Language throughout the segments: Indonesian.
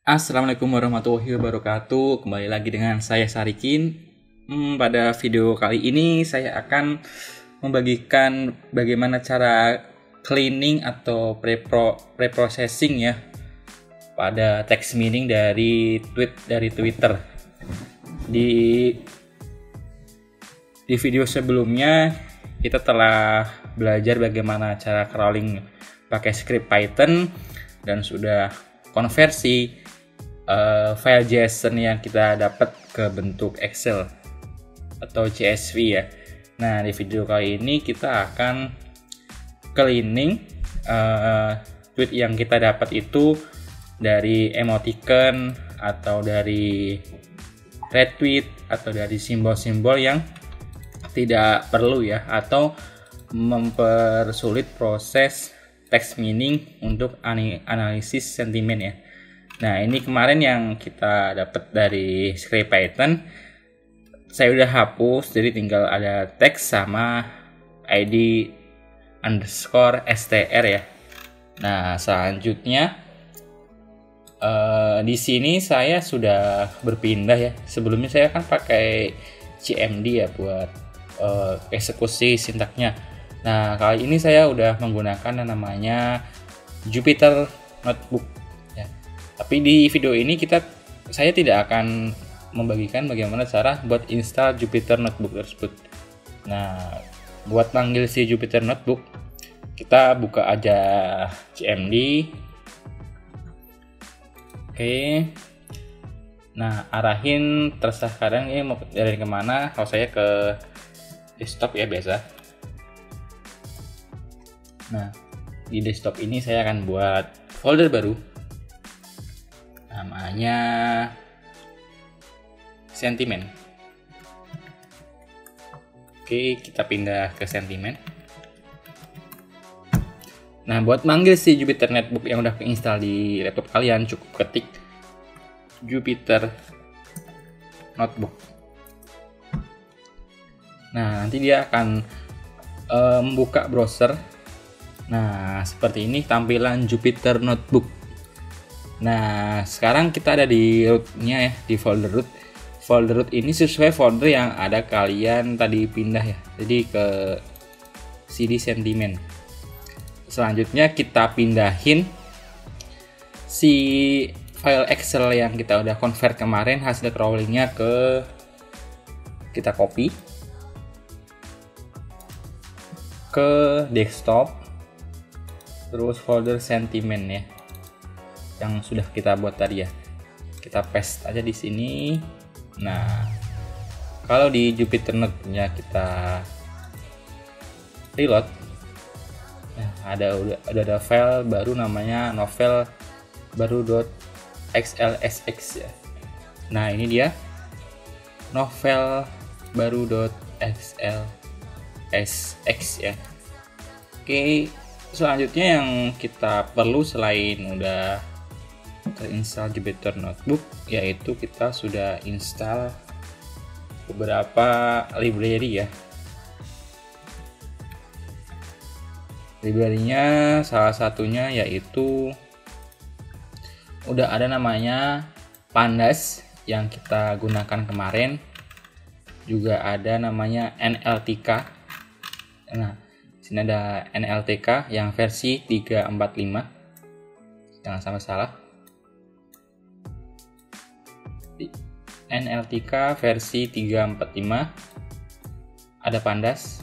Assalamualaikum warahmatullahi wabarakatuh. Kembali lagi dengan saya Sarikin. Pada video kali ini saya akan membagikan bagaimana cara cleaning atau preprocessing ya pada text meaning dari Twitter. Di video sebelumnya kita telah belajar bagaimana cara crawling pakai script Python dan sudah konversi file JSON yang kita dapat ke bentuk Excel atau CSV ya. Nah, di video kali ini kita akan cleaning tweet yang kita dapat itu dari emoticon atau dari retweet atau dari simbol-simbol yang tidak perlu ya, atau mempersulit proses text meaning untuk analisis sentimen ya. Nah, ini kemarin yang kita dapat dari script Python saya udah hapus, jadi tinggal ada teks sama ID underscore str ya. Nah, selanjutnya di sini saya sudah berpindah ya. Sebelumnya saya kan pakai CMD ya buat eksekusi sintaknya. Nah, kali ini saya udah menggunakan yang namanya Jupyter Notebook. Tapi di video ini saya tidak akan membagikan bagaimana cara buat install Jupyter Notebook tersebut. Nah, buat panggil si Jupyter Notebook, kita buka aja CMD. Oke. Nah, arahin terserah kalian ini mau dari kemana. Kalau saya ke desktop ya biasa. Nah, di desktop ini saya akan buat folder baru. Namanya sentimen. Oke, kita pindah ke sentimen. Nah, buat manggil si Jupyter Notebook yang udah keinstall di laptop kalian, cukup ketik Jupyter Notebook. Nah, nanti dia akan membuka browser. Nah, seperti ini tampilan Jupyter Notebook. Nah, sekarang kita ada di rootnya ya, di folder root. Folder root ini sesuai folder yang ada kalian tadi pindah ya, jadi ke CD sentimen. Selanjutnya kita pindahin si file Excel yang kita udah convert kemarin hasil crawlingnya kita copy ke desktop, terus folder sentimen ya yang sudah kita buat tadi ya, kita paste aja di sini. Nah, kalau di Jupyter Notebook-nya kita reload, nah ada file baru namanya novel baru.xlsx ya. Nah, ini dia novel baru.xlsx ya. Oke, selanjutnya yang kita perlu selain udah terinstall Jupyter Notebook, yaitu kita sudah install beberapa library ya. Library-nya salah satunya yaitu udah ada namanya Pandas yang kita gunakan kemarin, juga ada namanya NLTK. Nah, sini ada NLTK yang versi 345, jangan sampai salah. NLTK versi 345, ada Pandas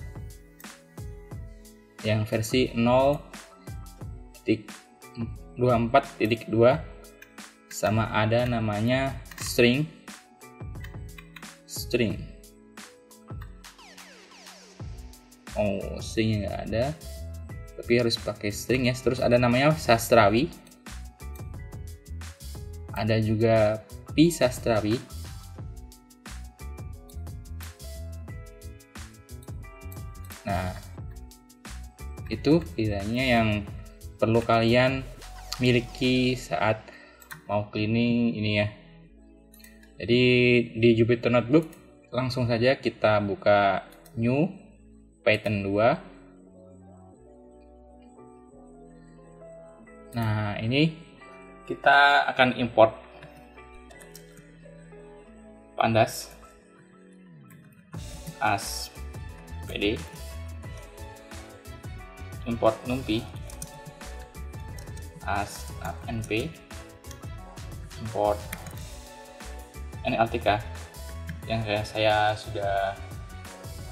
yang versi 0.24.2, sama ada namanya string. Oh, stringnya nggak ada, tapi harus pakai string ya. Terus ada namanya sastrawi, ada juga Pi sastrawi. Nah, itu kiranya yang perlu kalian miliki saat mau cleaning ini ya. Jadi di Jupyter Notebook langsung saja kita buka new Python 2. Nah, ini kita akan import pandas as pd, import numpy as np, import nltk yang saya sudah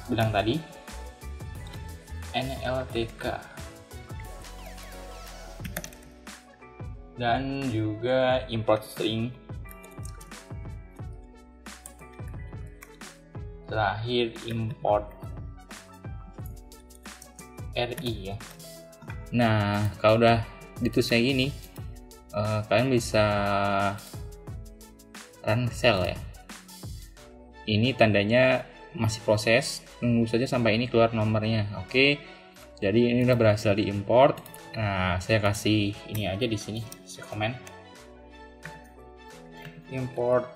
bilang tadi, nltk, dan juga import string. Terakhir import ri ya. Nah, kalau udah ditulisnya gini, kalian bisa run shell ya. Ini tandanya masih proses, tunggu saja sampai ini keluar nomornya. Oke, jadi ini udah berhasil diimport. Nah, saya kasih ini aja di sini, saya komen import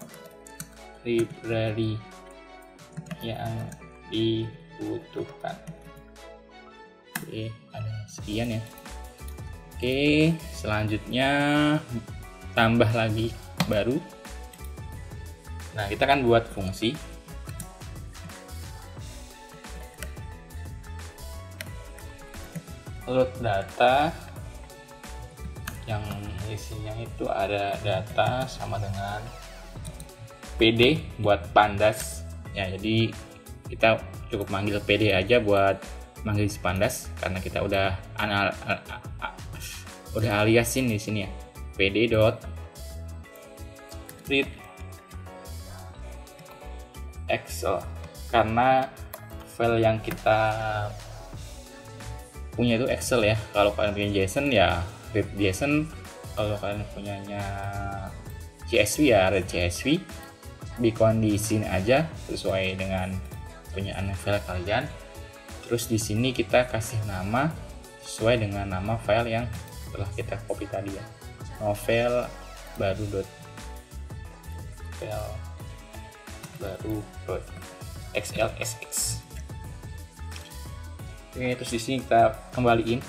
library yang dibutuhkan. Oke, ada sekian ya. Oke, selanjutnya tambah lagi baru. Nah, kita kan buat fungsi load data yang isinya itu ada data sama dengan pd buat pandas ya. Jadi kita cukup manggil pd aja buat manggil si pandas karena kita udah aliasin di sini ya, pd dot read excel, karena file yang kita punya itu Excel ya. Kalau kalian punya JSON ya read JSON, kalau kalian punyanya CSV ya read CSV. Dikondisiin aja sesuai dengan punyaan file kalian. Terus di sini kita kasih nama sesuai dengan nama file yang telah kita copy tadi ya, novel baru dot file baru dot xlsx. Oke, terus di sini kita kembaliin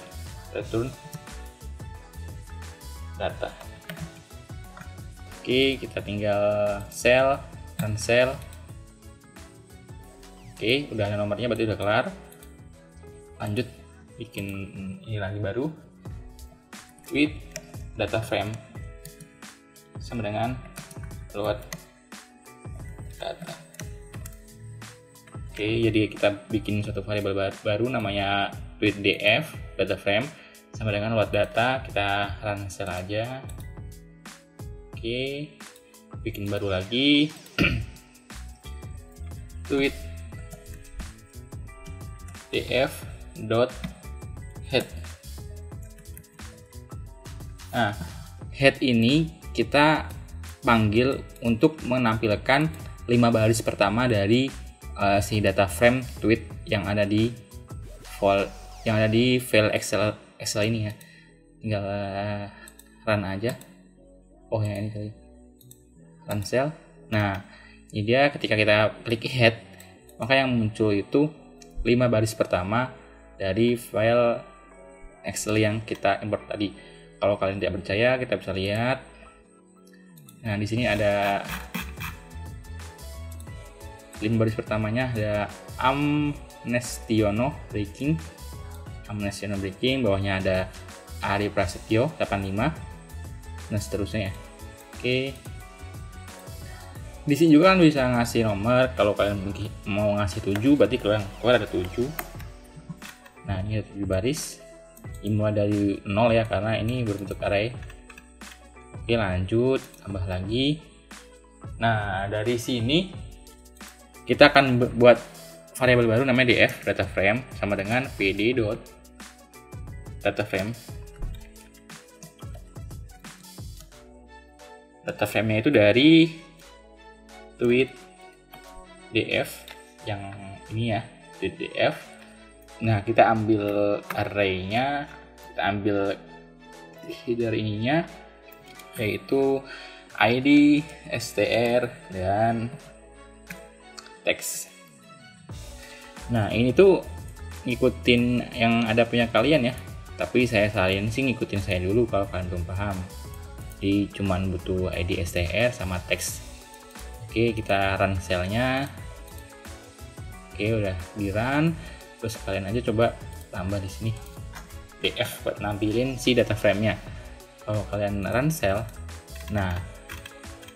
return data. Oke, kita tinggal run cell. Oke, udah ada nomornya, berarti udah kelar. Lanjut bikin ini lagi baru, with data frame sama dengan load data. Oke, jadi kita bikin suatu variabel baru namanya with df data frame sama dengan load data. Kita run cell aja. Oke, bikin baru lagi with df dot head. Nah, head ini kita panggil untuk menampilkan 5 baris pertama dari si data frame tweet yang ada di file Excel ini ya. Tinggal run aja. Oh ya, ini tadi run cell. Nah, ini dia ketika kita klik head, maka yang muncul itu 5 baris pertama dari file Excel yang kita import tadi. Kalau kalian tidak percaya, kita bisa lihat. Nah, di sini ada 5 baris pertamanya, ada Amnestiono Breaking, bawahnya ada Ari Prasetyo 85 dan seterusnya ya. Oke, di sini juga kan bisa ngasih nomor. Kalau kalian mau ngasih 7, berarti keluar ada 7. Nah, ini ada 7 baris, dimulai dari 0 ya, karena ini berbentuk array. Oke, lanjut tambah lagi. Nah, dari sini kita akan buat variabel baru namanya df data frame sama dengan pd dot data frame. Data frame-nya itu dari tweet df yang ini ya, tweet df. Nah, kita ambil array-nya, kita ambil header ininya, yaitu id, str, dan teks. Nah, ini tuh ngikutin yang ada punya kalian ya, tapi saya saranin sih ngikutin saya dulu kalau kalian belum paham. Jadi cuman butuh id, str, sama teks. Oke, kita run shellnya. Oke, udah di run. Terus kalian aja coba tambah di sini df buat nampilin si data frame-nya. Kalau kalian run shell, nah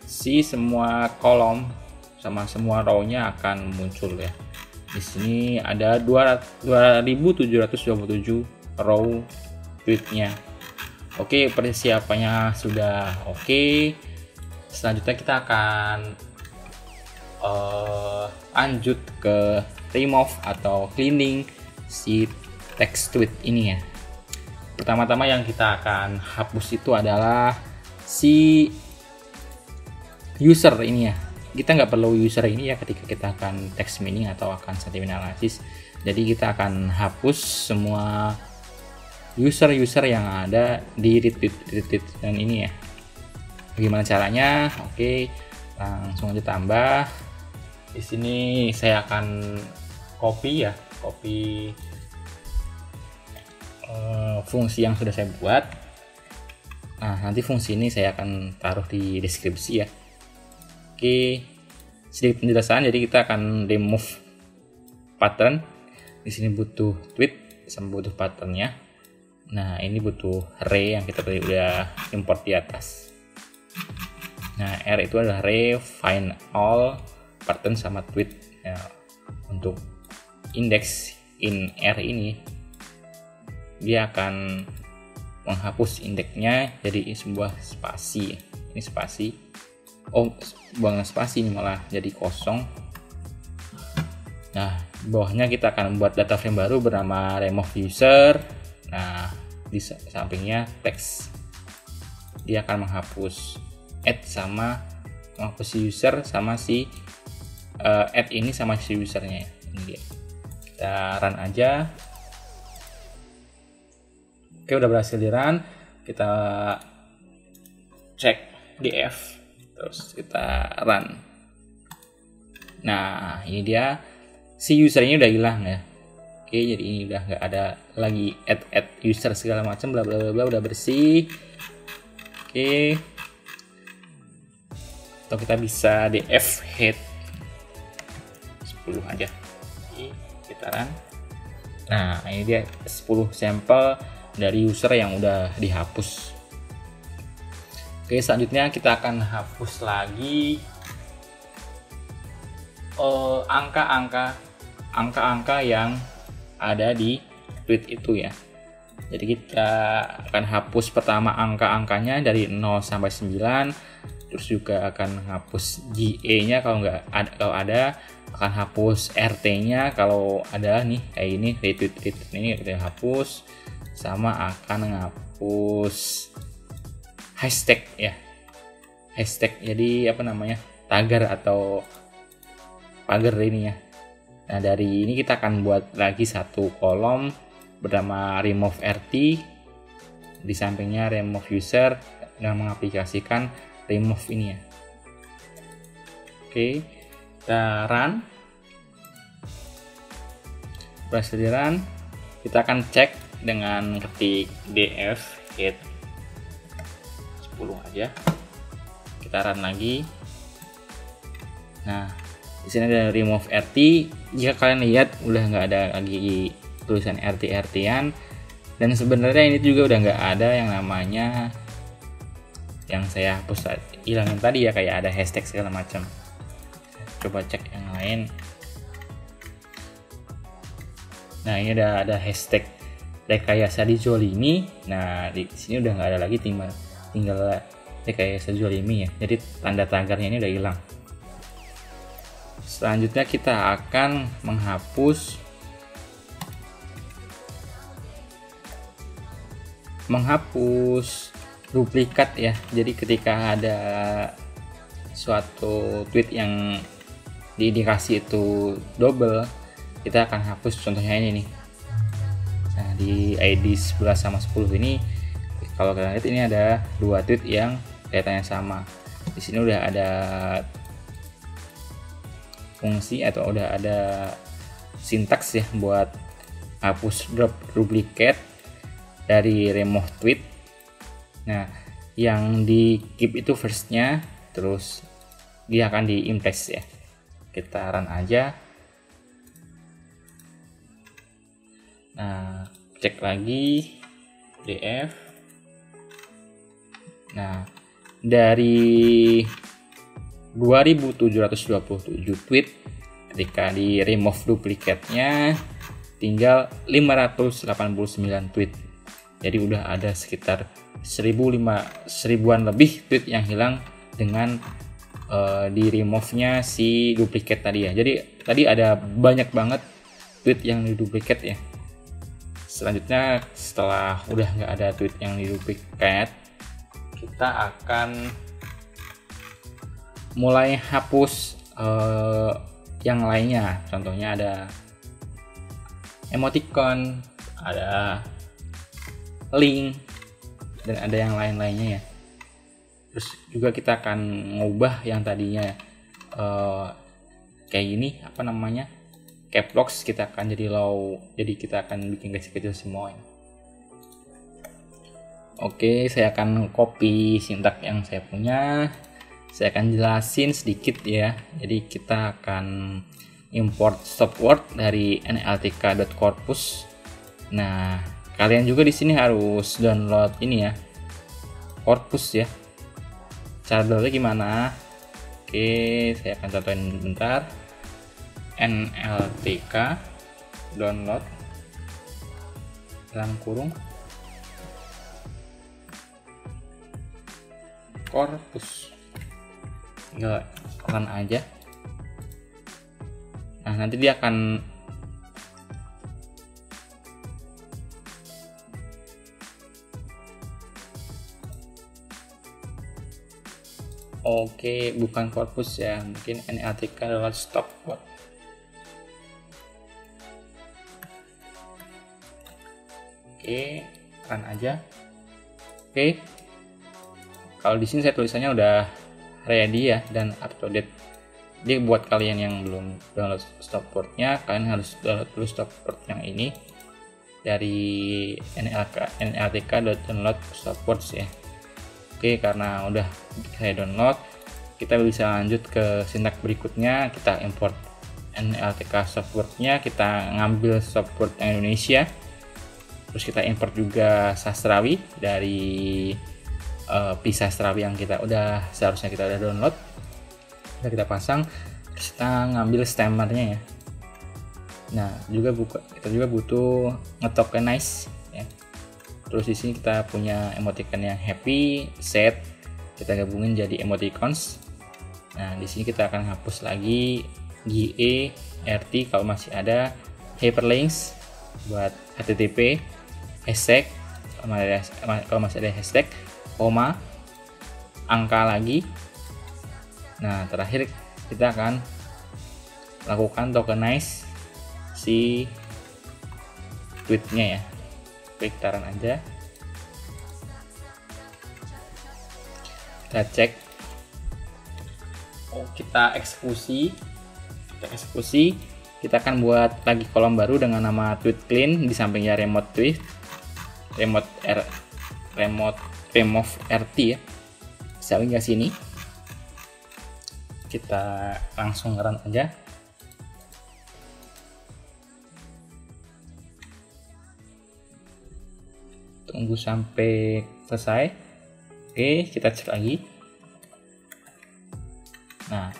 si semua kolom sama semua row-nya akan muncul ya. Di sini ada 2727 row tweet-nya. Oke, persiapannya sudah oke. Selanjutnya kita akan lanjut ke remove atau cleaning si text tweet ini ya. Pertama-tama yang kita akan hapus itu adalah si user ini ya. Kita nggak perlu user ini ya ketika kita akan text mining atau akan sentiment analysis. Jadi kita akan hapus semua user-user yang ada di retweet dan ini ya. Bagaimana caranya? Oke, langsung aja tambah. Di sini saya akan copy fungsi yang sudah saya buat. Nah, nanti fungsi ini saya akan taruh di deskripsi ya. Oke, sedikit penjelasan. Jadi kita akan remove pattern. Di sini butuh tweet sama butuh patternnya. Nah, ini butuh array yang kita tadi udah import di atas. Nah, R itu adalah array find all pattern sama tweet. Ya, untuk index in R ini dia akan menghapus indeksnya jadi sebuah spasi. Ini spasi. Oh, bukan spasi, ini malah jadi kosong. Nah, bawahnya kita akan membuat data frame baru bernama remove user. Nah, di sampingnya text. Dia akan menghapus add sama menghapus si user sama si add ini sama si usernya. Ini dia. Kita run aja. Oke, udah berhasil di run. Kita cek df, terus kita run. Nah, ini dia, si user ini udah hilang ya. Oke, jadi ini udah nggak ada lagi add user segala macam bla bla bla, udah bersih. Oke, atau kita bisa df head 10 aja. Oke, kita run. Nah, ini dia 10 sampel dari user yang udah dihapus. Oke, selanjutnya kita akan hapus lagi angka-angka yang ada di tweet itu ya. Jadi kita akan hapus pertama angka-angkanya dari 0 sampai 9, terus juga akan hapus GA-nya kalau ada, akan hapus RT-nya kalau ada nih kayak ini, retweet ini kita hapus, sama akan menghapus hashtag ya. Hashtag jadi apa namanya? Tagar atau pagar ini ya. Nah, dari ini kita akan buat lagi satu kolom bernama remove RT, di sampingnya remove user dan mengaplikasikan remove ini ya. Oke, kita run. Berhasil di run. Kita akan cek dengan ketik df head 10 aja. Kita run lagi. Nah, di sini ada remove RT. Jika kalian lihat udah nggak ada lagi tulisan RT-RT-an, dan sebenarnya ini juga udah nggak ada yang namanya yang saya hapus hilangin tadi ya, kayak ada hashtag segala macam. Coba cek yang lain. Nah, ini ada hashtag rekayasa dizolimi. Nah, di sini udah nggak ada lagi, tinggal rekayasa dizolimi ya. Jadi tanda tagarnya ini udah hilang. Selanjutnya kita akan menghapus duplikat ya. Jadi ketika ada suatu tweet yang diindikasi itu double, kita akan hapus. Contohnya ini nih. Nah, di ID 11 sama 10 ini kalau kalian lihat ini ada dua tweet yang datanya sama. Di sini udah ada fungsi atau udah ada sintaks ya buat hapus drop duplicate dari remove tweet. Nah, yang di keep itu firstnya, terus dia akan diimpress ya. Kita run aja. Nah, cek lagi df. Nah, dari 2727 tweet, ketika di remove duplicate-nya tinggal 589 tweet. Jadi udah ada sekitar 1000-an lebih tweet yang hilang dengan di remove-nya si duplicate tadi ya. Jadi tadi ada banyak banget tweet yang di duplicate ya. Selanjutnya setelah udah nggak ada tweet yang di duplicate, kita akan mulai hapus yang lainnya. Contohnya ada emoticon, ada link, dan ada yang lain-lainnya ya. Terus juga kita akan ngubah yang tadinya kayak gini, apa namanya, caps lock, kita akan jadi low, jadi kita akan bikin kecil-kecil semua ya. Oke, saya akan copy sintak yang saya punya. Saya akan jelasin sedikit ya. Jadi kita akan import stop word dari nltk.corpus. Nah, kalian juga di sini harus download ini ya, corpus ya. Cara downloadnya gimana? Oke, saya akan contohin bentar. nltk download dalam kurung corpus, tinggal run aja. Nah, nanti dia akan bukan corpus ya, mungkin nltk adalah stop word. Run aja. Kalau di sini saya tulisannya udah ready ya dan up to date. Jadi buat kalian yang belum download stop word-nya, kalian harus download dulu stop word yang ini dari nltk.download stop words ya. Karena udah saya download, kita bisa lanjut ke sintak berikutnya. Kita import nltk stop word-nya, kita ngambil stop word yang Indonesia. Terus kita import juga sastrawi dari pisastrawi yang seharusnya kita udah download. Kita pasang, terus kita ngambil stemmernya ya. Nah, kita juga butuh ngetokenize ya. Terus di sini kita punya emoticon yang happy, sad, kita gabungin jadi emoticons. Nah, di sini kita akan hapus lagi GE, RT kalau masih ada, hyperlinks buat HTTP, hashtag kalau masih ada hashtag, koma, angka lagi. Nah, terakhir kita akan lakukan tokenize si tweetnya ya. Kita run aja, kita cek. Kita eksekusi, kita akan buat lagi kolom baru dengan nama tweet clean, di sampingnya remote tweet, remove RT ya. Bisa hingga sini. Kita langsung run aja. Tunggu sampai selesai. Kita cek lagi. Nah,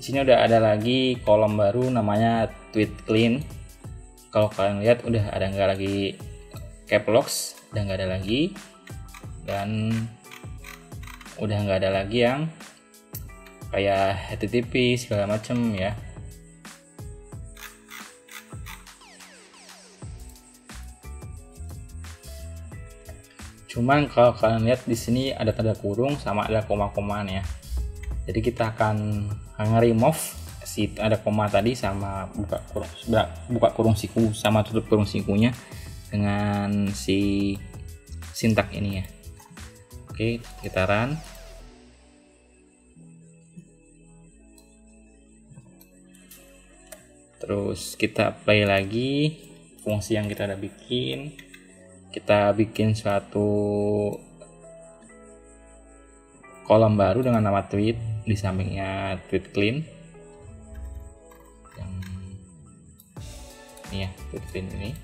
di sini udah ada lagi kolom baru namanya tweet clean. Kalau kalian lihat udah ada nggak lagi caps lock, udah nggak ada lagi, dan udah nggak ada lagi yang kayak HTTP segala macem ya. Cuman kalau kalian lihat di sini ada tanda kurung sama ada koma-komaan ya. Jadi kita akan nge-remove si ada koma tadi sama buka kurung siku sama tutup kurung sikunya dengan si sintak ini ya. Kita run. Terus kita play lagi fungsi yang kita udah bikin. Kita bikin suatu kolom baru dengan nama tweet, di sampingnya tweet clean. Yang ini ya, tweet clean ini.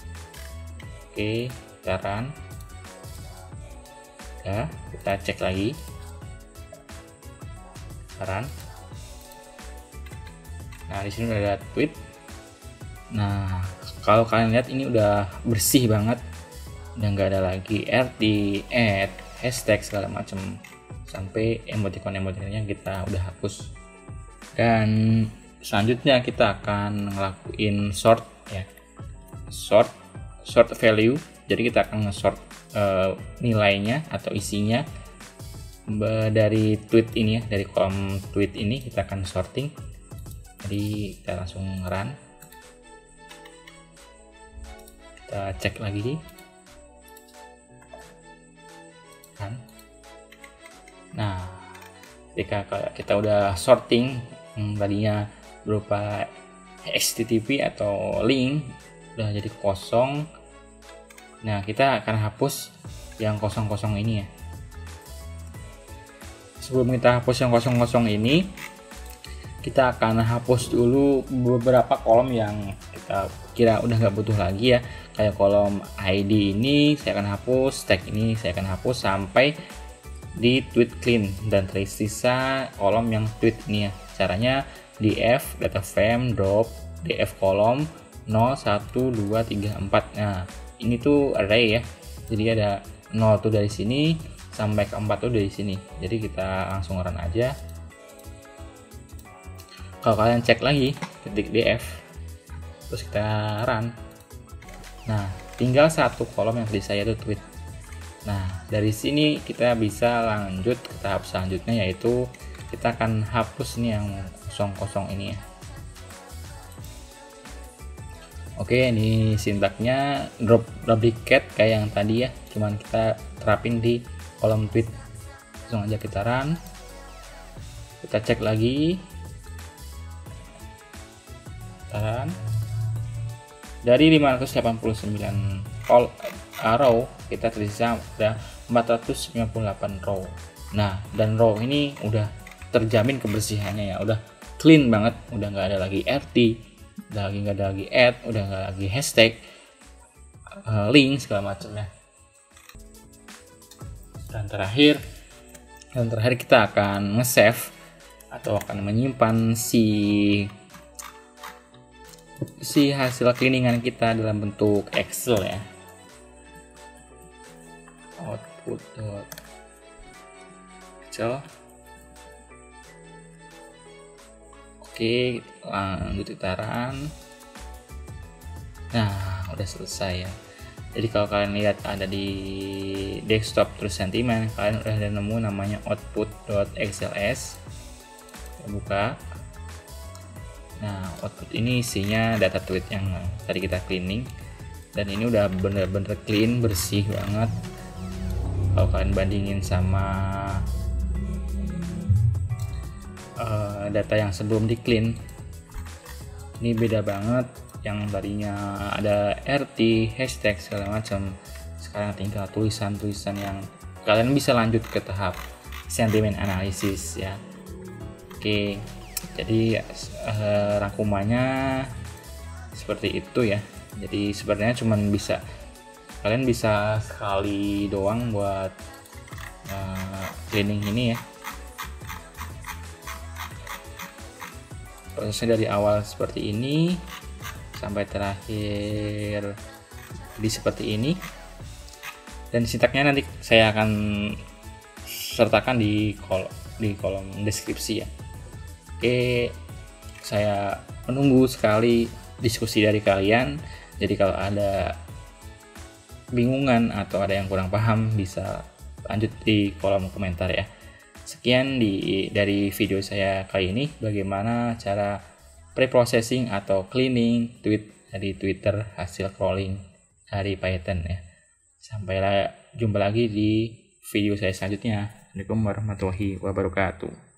Oke, kita run. Ya, kita cek lagi. Run. Nah, di sini udah ada tweet. Nah, kalau kalian lihat ini udah bersih banget, udah nggak ada lagi RT, add, hashtag segala macam, sampai emoticon-emoticonnya kita udah hapus. Dan selanjutnya kita akan ngelakuin sort ya, sort value. Jadi kita akan nge-sort nilainya atau isinya dari tweet ini ya, dari kolom tweet ini kita akan sorting. Jadi kita langsung run, kita cek lagi kan. Nah, ketika kita udah sorting tadinya berupa HTTP atau link udah jadi kosong. Nah, kita akan hapus yang kosong-kosong ini ya. Sebelum kita hapus yang kosong-kosong ini, kita akan hapus dulu beberapa kolom yang kita kira udah nggak butuh lagi ya. Kayak kolom ID ini saya akan hapus, tag ini saya akan hapus sampai di tweet clean, dan tersisa kolom yang tweet ini ya. Caranya df data frame drop df kolom 0 1 2 3 4. Nah, ini tuh array ya. Jadi ada 0 tuh dari sini sampai ke 4 tuh dari sini. Jadi kita langsung run aja. Kalau kalian cek lagi, ketik df, terus kita run. Nah, tinggal satu kolom yang tadi saya itu tweet. Nah, dari sini kita bisa lanjut ke tahap selanjutnya, yaitu kita akan hapus nih yang kosong-kosong ini ya. Oke, ini sintaknya drop duplicate kayak yang tadi ya, cuman kita terapin di kolom tweet. Langsung aja kita run. Kita cek lagi. Dari 589 row kita tersisa udah 498 row. Nah, dan row ini udah terjamin kebersihannya ya, udah clean banget, udah nggak ada lagi RT, udah nggak ada lagi add, udah nggak lagi hashtag, link segala macamnya. Dan terakhir kita akan nge-save atau akan menyimpan si hasil cleaningan kita dalam bentuk Excel ya. Output.excel. Oke, lanjut kita run. Nah, udah selesai ya. Jadi kalau kalian lihat ada di desktop terus sentimen, kalian udah ada nemu namanya output.xls. Kita buka. Nah, output ini isinya data tweet yang tadi kita cleaning, dan ini udah bener-bener clean, bersih banget. Kalau kalian bandingin sama data yang sebelum di clean, ini beda banget. Yang tadinya ada RT, hashtag segala macam, sekarang tinggal tulisan-tulisan yang kalian bisa lanjut ke tahap sentiment analysis ya. Oke. Jadi rangkumannya seperti itu ya. Jadi sebenarnya kalian bisa sekali doang buat cleaning ini ya. Prosesnya dari awal seperti ini sampai terakhir di seperti ini. Dan sintaknya nanti saya akan sertakan di kolom deskripsi ya. Oke, saya menunggu sekali diskusi dari kalian. Jadi kalau ada bingungan atau ada yang kurang paham, bisa lanjut di kolom komentar ya. Sekian dari video saya kali ini, bagaimana cara pre-processing atau cleaning tweet dari Twitter hasil crawling dari Python ya. Sampai jumpa lagi di video saya selanjutnya. Assalamualaikum warahmatullahi wabarakatuh.